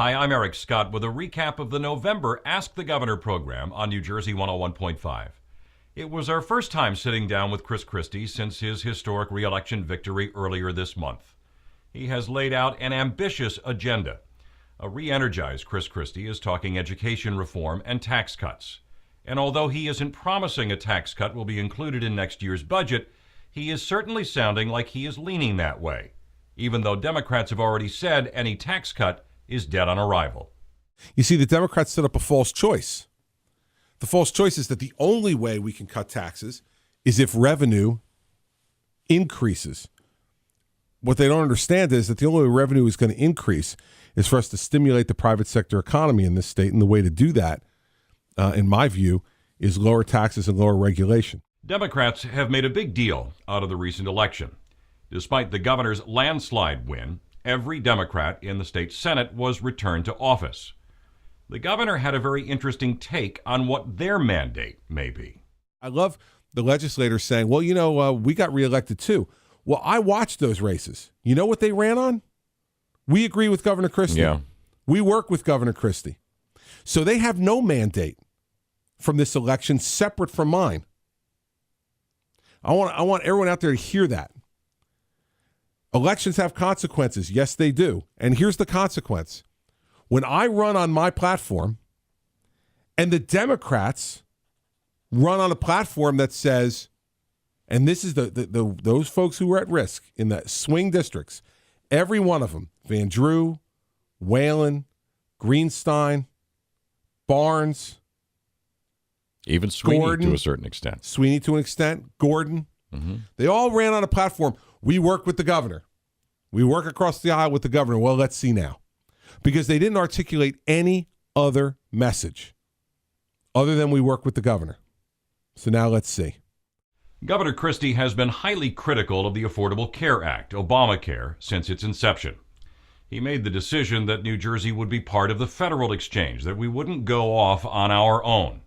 Hi, I'm Eric Scott with a recap of the November Ask the Governor program on New Jersey 101.5. It was our first time sitting down with Chris Christie since his historic re-election victory earlier this month. He has laid out an ambitious agenda. A re-energized Chris Christie is talking education reform and tax cuts. And although he isn't promising a tax cut will be included in next year's budget, he is certainly sounding like he is leaning that way, even though Democrats have already said any tax cut is dead on arrival. You see, the Democrats set up a false choice. The false choice is that the only way we can cut taxes is if revenue increases. What they don't understand is that the only way revenue is going to increase is for us to stimulate the private sector economy in this state. And the way to do that, in my view, is lower taxes and lower regulation. Democrats have made a big deal out of the recent election. Despite the governor's landslide win, every Democrat in the state Senate was returned to office. The governor had a very interesting take on what their mandate may be. I love the legislators saying, well, we got reelected too. Well, I watched those races. You know what they ran on? We agree with Governor Christie. Yeah. We work with Governor Christie. So they have no mandate from this election separate from mine. I want everyone out there to hear that. Elections have consequences. Yes, they do. And here's the consequence. When I run on my platform and the Democrats run on a platform that says, and this is those folks who are at risk in the swing districts, every one of them, Van Drew, Whalen, Greenstein, Barnes, even Sweeney Gordon, to a certain extent. Sweeney to an extent, Gordon. Mm-hmm. They all ran on a platform. We work with the governor. We work across the aisle with the governor. Well, let's see now. Because they didn't articulate any other message other than we work with the governor. So now let's see. Governor Christie has been highly critical of the Affordable Care Act, Obamacare, since its inception. He made the decision that New Jersey would be part of the federal exchange, that we wouldn't go off on our own.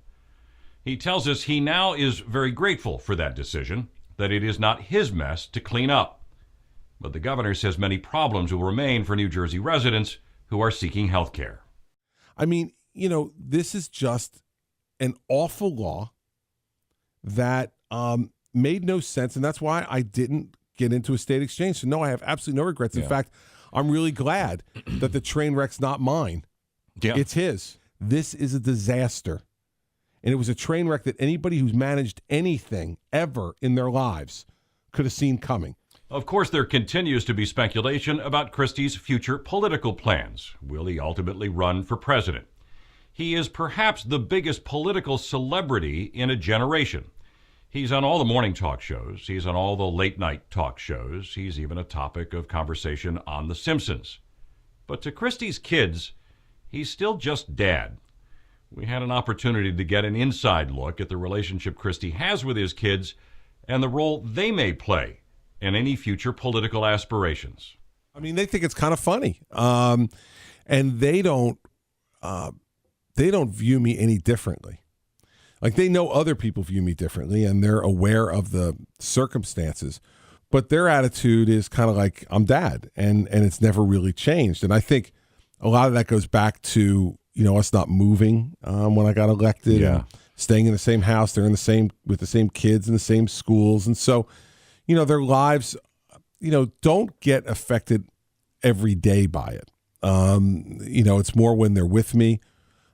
He tells us he now is very grateful for that decision, that it is not his mess to clean up. But the governor says many problems will remain for New Jersey residents who are seeking health care. I mean, this is just an awful law that made no sense, and that's why I didn't get into a state exchange. So, no, I have absolutely no regrets. In fact, I'm really glad that the train wreck's not mine. Yeah. It's his. This is a disaster. And it was a train wreck that anybody who's managed anything ever in their lives could have seen coming. Of course, there continues to be speculation about Christie's future political plans. Will he ultimately run for president? He is perhaps the biggest political celebrity in a generation. He's on all the morning talk shows. He's on all the late night talk shows. He's even a topic of conversation on The Simpsons. But to Christie's kids, he's still just dad. We had an opportunity to get an inside look at the relationship Christie has with his kids and the role they may play in any future political aspirations. I mean, they think it's kind of funny, and they don't view me any differently. Like, they know other people view me differently, and they're aware of the circumstances. But their attitude is kind of like, I'm dad, and it's never really changed. And I think a lot of that goes back to us not moving when I got elected, and staying in the same house. They're with the same kids in the same schools, and so their lives don't get affected every day by it. It's more when they're with me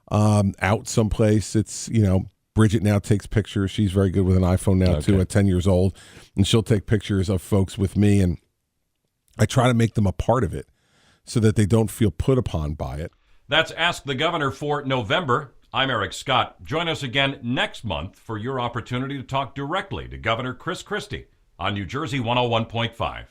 out someplace. It's Bridget now takes pictures. She's very good with an iPhone now too at 10 years old, and she'll take pictures of folks with me, and I try to make them a part of it so that they don't feel put upon by it. That's Ask the Governor for November. I'm Eric Scott. Join us again next month for your opportunity to talk directly to Governor Chris Christie on New Jersey 101.5.